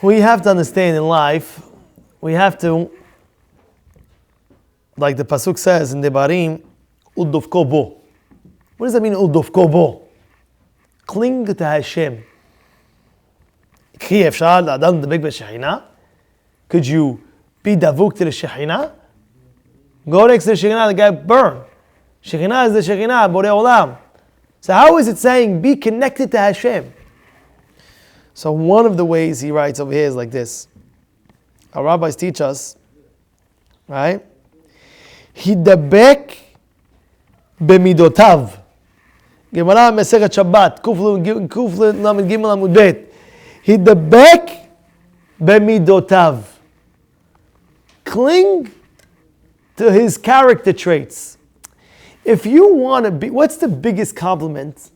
We have to understand in life, we have to, like the Pasuk says in Devarim, Udofko bo. What does that mean, Udofko bo? Cling to Hashem. Could you be davuk to the Shekhinah? Go next to the Shekhinah, the guy burn. Shekhinah is the Shekhinah, Borei Olam. So how is it saying, be connected to Hashem? So one of the ways he writes over here is like this. Our rabbis teach us, right? Hidabek bemidotav. Gemara Masechet Shabbat, Kuf Lamed Gimel Amud Bet. Hidabek bemidotav. Cling to his character traits. If you want to be, what's the biggest compliment?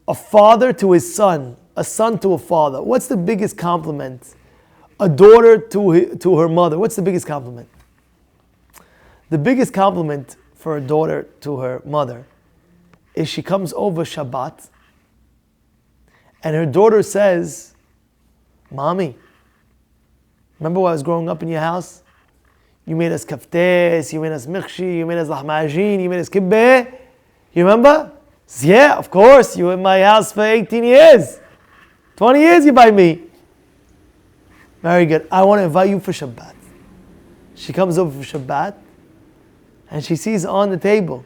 A father to his son, a son to a father. What's the biggest compliment? A daughter to her mother. What's the biggest compliment? The biggest compliment for a daughter to her mother is she comes over Shabbat and her daughter says, Mommy, remember when I was growing up in your house? You made us kaftes, you made us mikhshi, you made us lahmajin, you made us kibbeh. You remember? Says, yeah, of course. You were in my house for 18 years. 20 years you by me. Very good. I want to invite you for Shabbat. She comes over for Shabbat and she sees on the table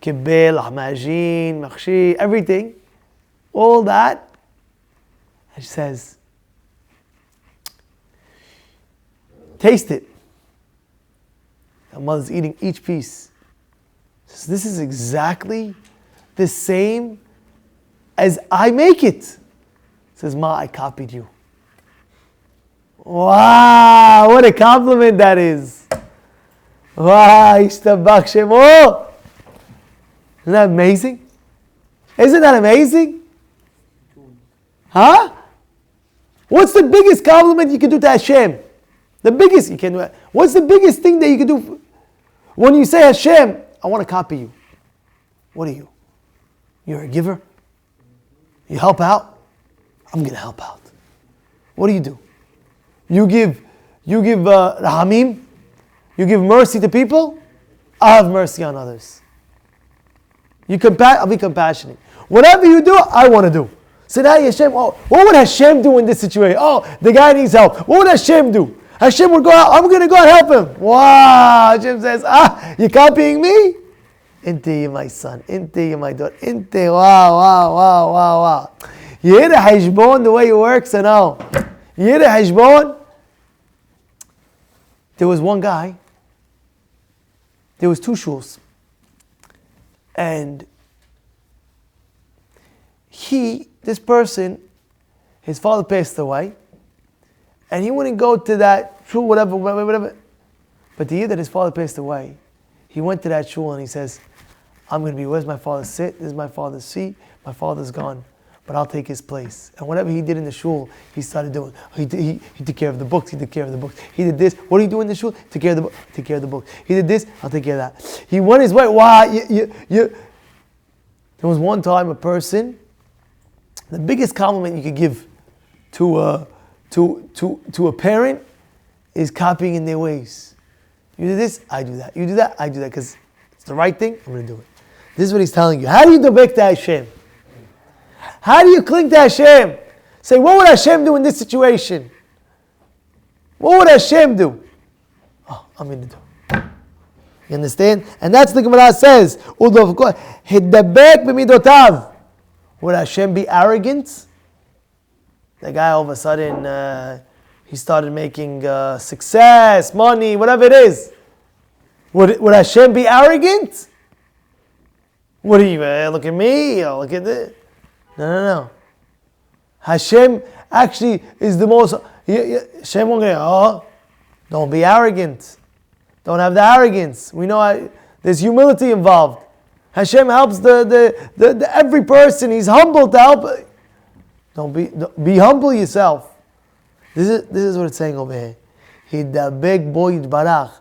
kibbeh, lahmajin, mikhshi, everything. All that. And she says, taste it. Her mother's eating each piece. Says, this is exactly the same as I make it. Says, Ma, I copied you. Wow, what a compliment that is. Wow, Ishtabach Shemo. Isn't that amazing? Isn't that amazing? Huh? What's the biggest compliment you can do to Hashem? The biggest you can do. What's the biggest thing that you can do? When you say Hashem, I want to copy you. What are you? You're a giver? You help out? I'm going to help out. What do? You give rahamim? You give mercy to people? I'll have mercy on others. I'll be compassionate. Whatever you do, I want to do. So now Hashem, what would Hashem do in this situation? Oh, the guy needs help. What would Hashem do? Hashem would go out, I'm going to go and help him. Wow, Hashem says, you're copying me? Inte, you're my son. Inte, you're my daughter. Inte, wow. You hear the hashbon, the way it works, or no? You hear the hashbon? There was one guy, there was two shuls. And this person, his father passed away, and he wouldn't go to that shul, whatever. But the year that his father passed away, he went to that shul and he says, I'm going to be, where's my father sit? This is my father's seat. My father's gone, but I'll take his place. And whatever he did in the shul, he started doing. He took care of the books. He took care of the books. He did this. What do you do in the shul? Take care of the book. Take care of the book. He did this. I'll take care of that. He went his way. Wow. There was one time a person, the biggest compliment you could give to a parent is copying in their ways. You do this, I do that. You do that, I do that. Because it's the right thing, I'm going to do it. This is what he's telling you. How do you go back to Hashem? How do you cling to Hashem? Say, what would Hashem do in this situation? What would Hashem do? Oh, I'm going to do. You understand? And that's the Gemara says. Hidabek b'midotav. Would Hashem be arrogant? The guy all of a sudden, he started making success, money, whatever it is. Would Hashem be arrogant? What do you, look at me, or look at this? No. Hashem actually is the most, Hashem won't go, don't be arrogant. Don't have the arrogance. We know there's humility involved. Hashem helps the every person. He's humble to help. Don't be humble yourself. This is what it's saying over here. Hidabek bo yitbarach.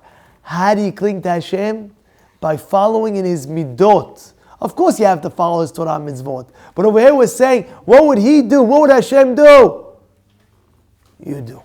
How do you cling to Hashem? By following in His midot. Of course you have to follow His Torah mitzvot. But over here we're saying, what would He do? What would Hashem do? you do.